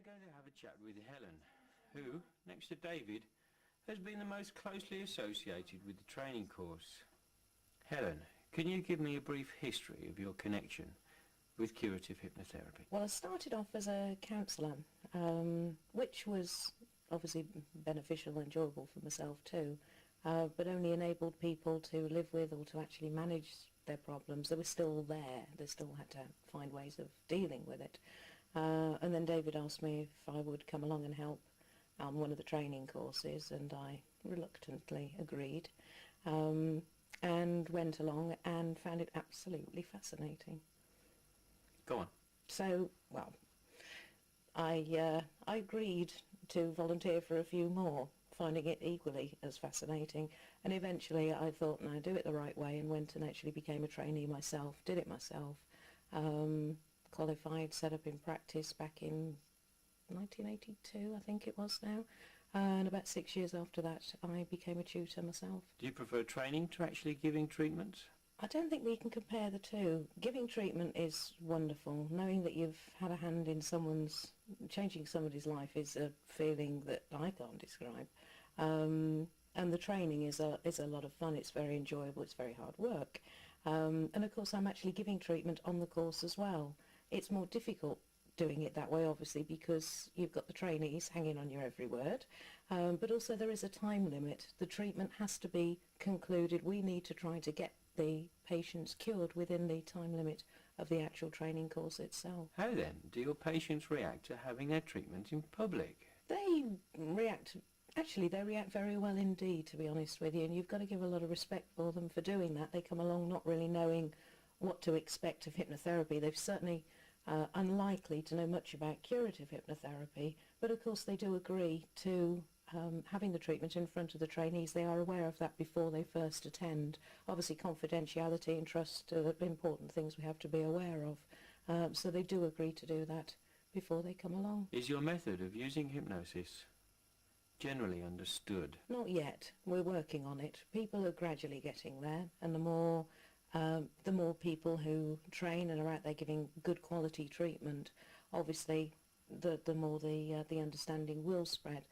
going to have a chat with Helen, who, next to David, has been the most closely associated with the training course. Helen, can you give me a brief history of your connection with curative hypnotherapy? Well, I started off as a counsellor, which was obviously beneficial and enjoyable for myself too, but only enabled people to live with or to actually manage their problems. They were still there. They still had to find ways of dealing with it. And then David asked me if I would come along and help on one of the training courses, and I reluctantly agreed, and went along and found it absolutely fascinating. Go on. So, well, I agreed to volunteer for a few more, finding it equally as fascinating, and eventually I thought, no, do it the right way, and went and actually became a trainee myself, did it myself, qualified, set up in practice back in 1982, I think it was now, and about 6 years after that I became a tutor myself. Do you prefer training to actually giving treatments? I don't think we can compare the two. Giving treatment is wonderful. Knowing that you've had a hand in changing somebody's life is a feeling that I can't describe. And the training is a lot of fun. It's very enjoyable. It's very hard work. And of course I'm actually giving treatment on the course as well. It's more difficult doing it that way, obviously, because you've got the trainees hanging on your every word, but also there is a time limit. The treatment has to be concluded. We need to try to get the patients cured within the time limit of the actual training course itself. How then do your patients react to having their treatment in public? They react very well indeed, to be honest with you, and you've got to give a lot of respect for them for doing that. They come along not really knowing what to expect of hypnotherapy. They've certainly unlikely to know much about curative hypnotherapy, but of course they do agree to having the treatment in front of the trainees. They are aware of that before they first attend. Obviously confidentiality and trust are important things we have to be aware of, so they do agree to do that before they come along. Is your method of using hypnosis generally understood? Not yet. We're working on it. People are gradually getting there, and the more people who train and are out there giving good quality treatment, obviously the more the understanding will spread.